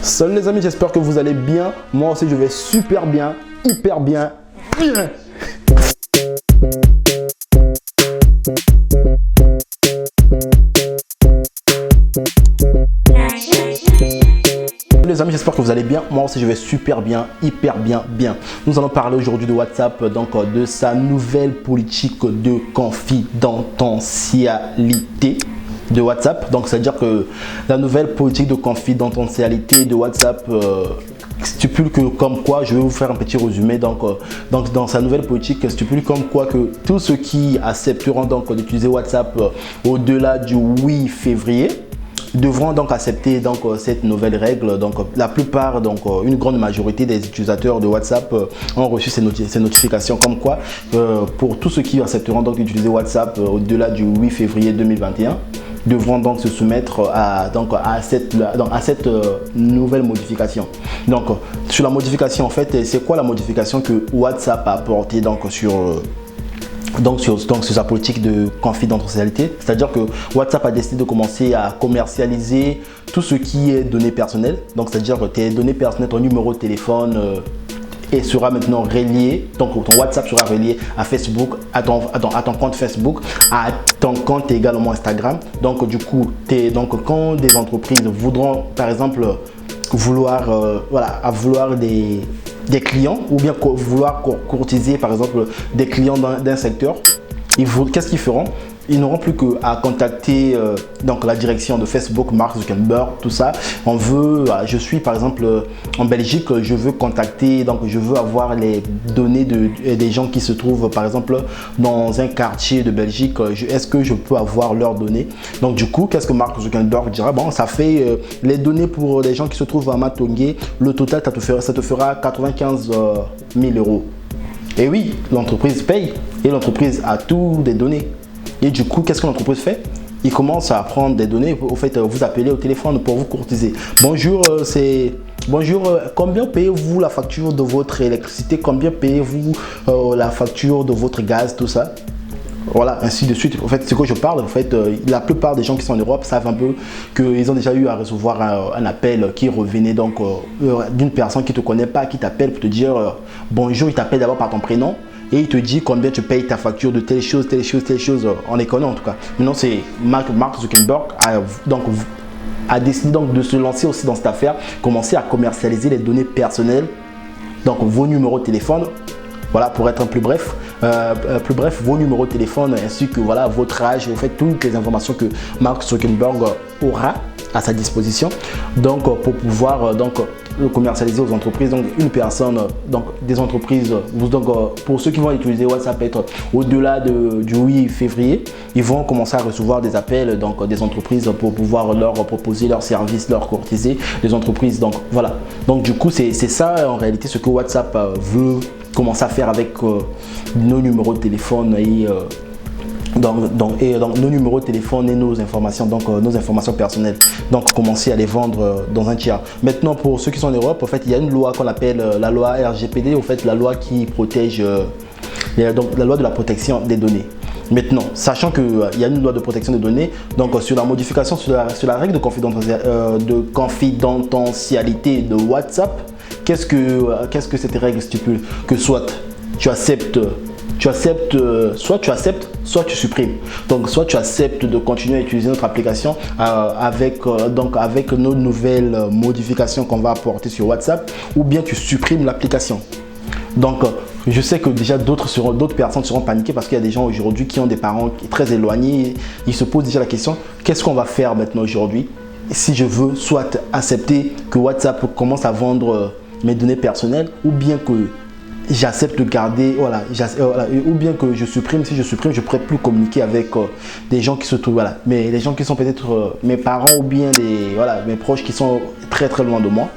Salut les amis, j'espère que vous allez bien. Moi aussi je vais super bien, hyper bien. Les amis, j'espère que vous allez bien. Moi aussi je vais super bien, hyper bien. Nous allons parler aujourd'hui de WhatsApp, donc de sa nouvelle politique de confidentialité de WhatsApp. Donc c'est à dire que la nouvelle politique de confidentialité de WhatsApp stipule que comme quoi, je vais vous faire un petit résumé, donc dans sa nouvelle politique stipule comme quoi que tous ceux qui accepteront donc d'utiliser WhatsApp au-delà du 8 février devront donc accepter donc cette nouvelle règle. Donc la plupart, donc une grande majorité des utilisateurs de WhatsApp ont reçu ces notifications comme quoi pour tous ceux qui accepteront donc d'utiliser WhatsApp au-delà du 8 février 2021 devront donc se soumettre à cette nouvelle modification. Donc sur la modification, en fait, c'est quoi la modification que WhatsApp a apportée donc sur sa politique de confidentialité? C'est-à-dire que WhatsApp a décidé de commencer à commercialiser tout ce qui est données personnelles. Donc c'est-à-dire que tes données personnelles, ton numéro de téléphone et sera maintenant relié, donc ton WhatsApp sera relié à Facebook, à ton compte Facebook, à ton compte également Instagram. Donc du coup, quand des entreprises voudront par exemple vouloir des clients ou bien vouloir courtiser par exemple des clients d'un secteur, qu'est-ce qu'ils feront? Ils n'auront plus qu'à contacter donc la direction de Facebook, Mark Zuckerberg, tout ça. Je suis par exemple en Belgique, je veux contacter, donc je veux avoir les données des gens qui se trouvent par exemple dans un quartier de Belgique. Est-ce que je peux avoir leurs données? Donc du coup, qu'est-ce que Mark Zuckerberg dira? Bon, ça fait les données pour les gens qui se trouvent à Matongé, le total ça te fera 95 000 euros. Et oui, l'entreprise paye et l'entreprise a toutes des données. Et du coup, qu'est-ce que l'entreprise fait? Il commence à prendre des données. Au fait, vous appelez au téléphone pour vous courtiser. Bonjour, combien payez-vous la facture de votre électricité? Combien payez-vous la facture de votre gaz? Tout ça. Voilà, ainsi de suite. En fait, ce que je parle, en fait, la plupart des gens qui sont en Europe savent un peu qu'ils ont déjà eu à recevoir un appel qui revenait donc d'une personne qui ne te connaît pas, qui t'appelle pour te dire bonjour. Il t'appelle d'abord par ton prénom. Et il te dit combien tu payes ta facture de telle chose, on les connaît en tout cas. Maintenant, c'est Mark Zuckerberg a décidé donc de se lancer aussi dans cette affaire, commencer à commercialiser les données personnelles, donc vos numéros de téléphone, voilà, pour être plus bref, vos numéros de téléphone ainsi que voilà votre âge, en fait toutes les informations que Mark Zuckerberg aura à sa disposition, donc pour pouvoir le commercialiser aux entreprises. Donc une personne, donc des entreprises, pour ceux qui vont utiliser WhatsApp être au-delà du 8 février, ils vont commencer à recevoir des appels donc des entreprises pour pouvoir leur proposer leurs services, leur courtiser des entreprises. Donc voilà, donc du coup c'est ça en réalité ce que WhatsApp veut commencer à faire avec nos numéros de téléphone et nos numéros de téléphone et nos informations, donc nos informations personnelles, donc commencer à les vendre dans un tiers. Maintenant, pour ceux qui sont en Europe, en fait, il y a une loi qu'on appelle la loi RGPD, en fait, la loi qui protège, donc la loi de la protection des données. Maintenant, sachant qu'il y a une loi de protection des données, donc sur la modification, sur la règle de confidentialité de WhatsApp, qu'est-ce que cette règle stipule? Que soit tu acceptes, soit tu supprimes. Donc soit tu acceptes de continuer à utiliser notre application avec nos nouvelles modifications qu'on va apporter sur WhatsApp, ou bien tu supprimes l'application. Donc je sais que déjà d'autres personnes seront paniquées parce qu'il y a des gens aujourd'hui qui ont des parents très éloignés. Ils se posent déjà la question, qu'est-ce qu'on va faire maintenant aujourd'hui si je veux soit accepter que WhatsApp commence à vendre mes données personnelles, ou bien que j'accepte de garder, ou bien que je supprime. Si je supprime, je ne pourrai plus communiquer avec des gens qui se trouvent, mais les gens qui sont peut-être mes parents ou bien mes proches qui sont très très loin de moi.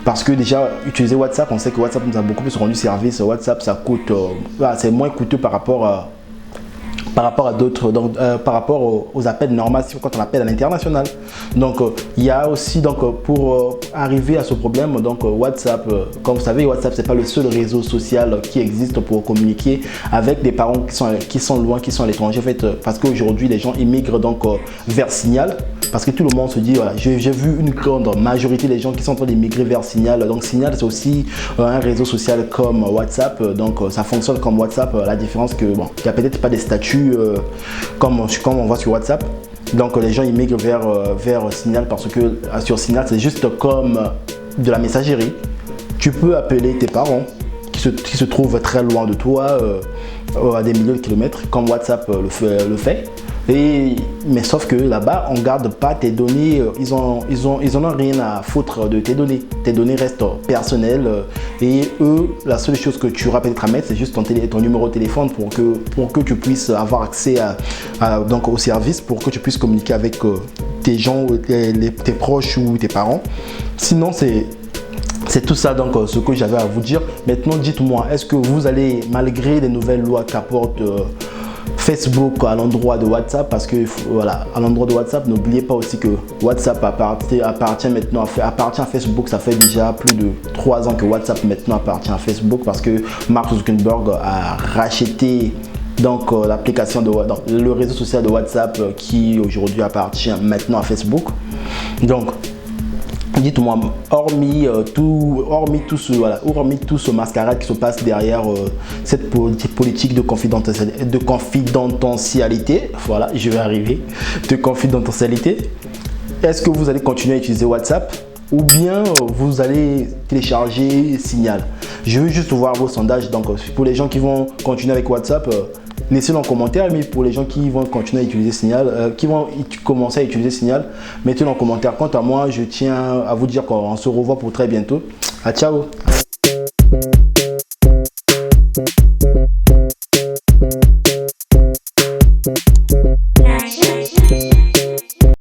Parce que déjà, utiliser WhatsApp, on sait que WhatsApp nous a beaucoup plus rendu service. WhatsApp, ça coûte, c'est moins coûteux par rapport à d'autres, par rapport aux appels normaux quand on appelle à l'international. Donc il y a aussi pour arriver à ce problème, WhatsApp, comme vous savez, WhatsApp c'est pas le seul réseau social qui existe pour communiquer avec des parents qui sont loin, qui sont à l'étranger, en fait, parce qu'aujourd'hui les gens immigrent vers Signal. parce que tout le monde se dit, voilà, j'ai vu une grande majorité des gens qui sont en train d'émigrer vers Signal. Donc Signal, c'est aussi un réseau social comme WhatsApp, donc ça fonctionne comme WhatsApp, la différence que, bon, il n'y a peut-être pas des statuts comme on voit sur WhatsApp. Donc les gens immigrent vers Signal parce que sur Signal, c'est juste comme de la messagerie. Tu peux appeler tes parents qui se trouvent très loin de toi, à des milliers de kilomètres, comme WhatsApp le fait. Mais sauf que là-bas, on ne garde pas tes données, ils en ont rien à foutre de tes données. Tes données restent personnelles et eux, la seule chose que tu auras peut-être à mettre, c'est juste ton numéro de téléphone pour que tu puisses avoir accès donc au service, pour que tu puisses communiquer avec tes gens, tes proches ou tes parents. Sinon, c'est tout ça donc ce que j'avais à vous dire. Maintenant, dites-moi, est-ce que vous allez, malgré les nouvelles lois qu'apporte Facebook à l'endroit de WhatsApp, parce que voilà, à l'endroit de WhatsApp, n'oubliez pas aussi que WhatsApp appartient maintenant à Facebook. Ça fait déjà plus de 3 ans que WhatsApp maintenant appartient à Facebook, parce que Mark Zuckerberg a racheté donc l'application le réseau social de WhatsApp qui aujourd'hui appartient maintenant à Facebook. Donc dites-moi, hormis tout ce mascarade qui se passe derrière cette politique de confidentialité, voilà, je vais arriver, de confidentialité, est-ce que vous allez continuer à utiliser WhatsApp ou bien vous allez télécharger Signal? Je veux juste voir vos sondages. Donc pour les gens qui vont continuer avec WhatsApp, laissez-le en commentaire, mais pour les gens qui vont continuer à utiliser Signal, qui vont commencer à utiliser Signal, mettez-le en commentaire. Quant à moi, je tiens à vous dire qu'on se revoit pour très bientôt. Ciao.